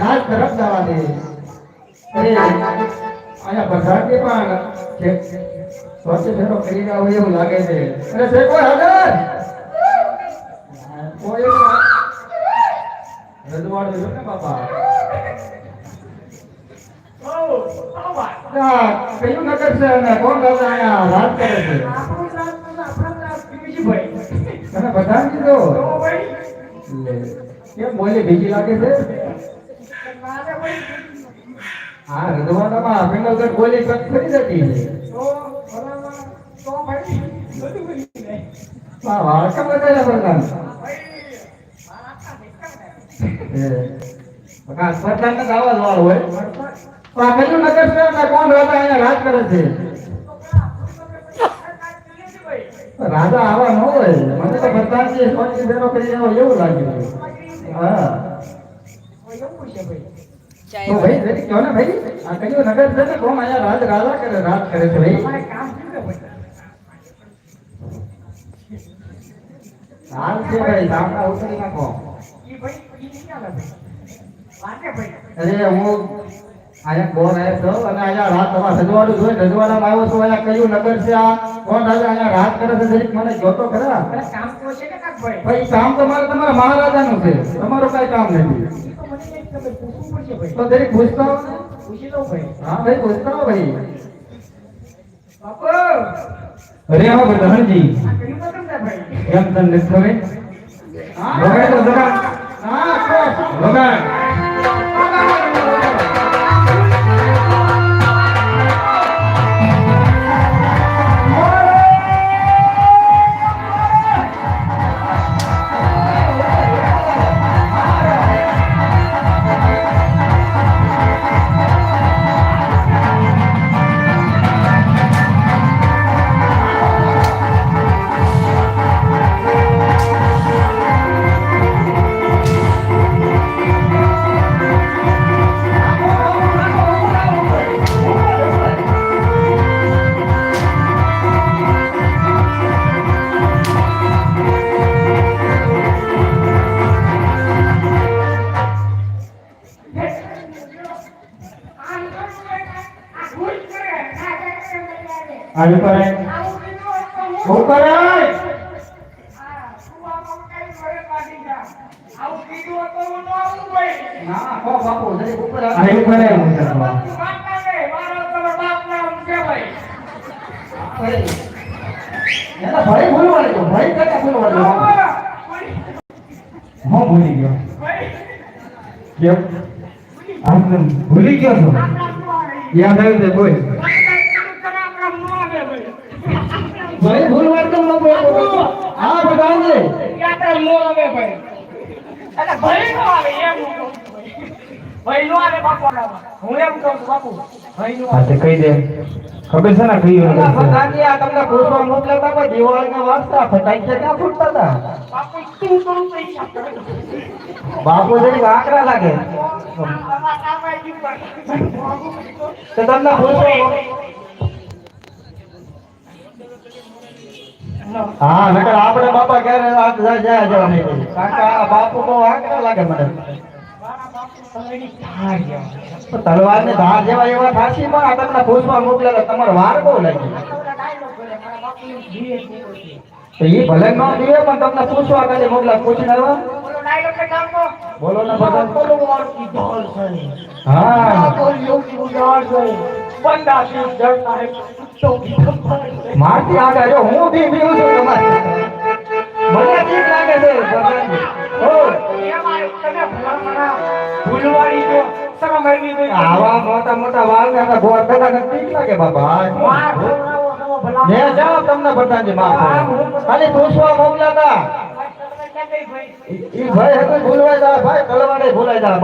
રાજ તરફ જવા દે. અરે આયા બધાકે પણ કે સોચે ફેરો કરી રહ્યા હોય એવું લાગે છે. અરે છે કોઈ હાજર? કોઈ રજવાડો જો ને બાપા. કયું નગર છે અને કોણ રાજા અહીંયા રાજ કરે છે? તને બધા કીધું કેમ બોલી ભીજી લાગે છે? હા રજવાડામાં પિંગલગઢ બોલી કટ કરી જતી છે. હા વાળકા બતાવ્યા પ્રધાન. પ્રધાન ને આવાજ વાળો હોય. આ કયું નગર છે અને કોણ રાજા અહીંયા રાજ કરે છે? રાજા આવા ન હોય. મને તો પ્રધાનજી સોચી બેનો કરી રહ્યો એવું લાગ્યું. હા તો ભાઈ જરી કહો ને ભાઈ આ કયું નગર છે ને કોણ અહીંયા રાજ કરે છે ભાઈ? હાલ છે ભાઈ સામના ઉતરી નાખો. અરે હું અહીંયા કોણ આવ્યો છો અને અહીંયા રાત તમારે રજવાડું જોઈ રજવાડામાં આવ્યો છું. અહીંયા કયું નગર છે આ કોણ રાજા અહીંયા રાજ કરે છે જરીક મને કહો તો ખરા. ભાઈ કામ તો મારે તમારા મહારાજાનું છે. તમારું કઈ કામ નથી તો જરીક પૂછતા હો. હા ભાઈ પૂછતા હો ભાઈ. અરે હા પ્રધાનજી કેમ તને નથી ખબર? લગાડ તો લગાડ. હા લગાડ. आगे पर है ऊपर है ना को बापू जरे ऊपर आगे पर है ये ना भाई बोलवा ले तो भाई क्या बोलवा ले हां भूली गयो क्या आप भूली गयो तो याद आयो दे बोल भाई भूलवा तो न बोलो हां बताओ क्या तो नो आवे भाई अरे भाई नो आवे एम भाई नो आवे बापू હું એમ કહું બાપુ ભાઈ નો આ તે કહી દે ખબર છે ને કયું નગર છે? પ્રધાનજી આ તમને પૂછવા મોકલતા કોઈ દિવાળીના વાગતા ફટાઈ છે ક્યાં ફૂટતા હતા? બાપુ તું કરું પૈસા બાપુ જરી આકરા લાગે તો તમને પૂછો. હા નકર આપણે બાપા ક્યારે આ જાય જવા નહીં. કાકા બાપુ બહુ આકરા લાગે મને. તલવાર ને ધાર જેવા એવા થાશી પણ આ તમને પૂછવા મોકલેલા તમારો વાર બહુ લાગી. તો ઈ ભલે ન દીવે પણ તમને પૂછવા કાલે મોકલા પૂછીને આવ્યા. બોલો ને બધા બોલો વાર કી ઢોલ છે. હા બોલ યોગી ઉજાડ છે બંદા થી ડરતા હે તો મારતી આગળ જો હું બી બીઉં છું તમારે મને ઠીક લાગે છે ઓ એમાં તને ભલામણા ભૂલવાડી જો શરમ આવી ગઈ. આવા મોટા મોટા વાળ ને આ ગોળ પેલા ને ઠીક લાગે બાબા. મે જાવ તમને બતાજી માફ ખાલી પૂછવા મોકલાતા ઈ ભાઈ હતો ભૂલવાઈ જાય ભાઈ તલવાડે ભૂલાઈ જાય.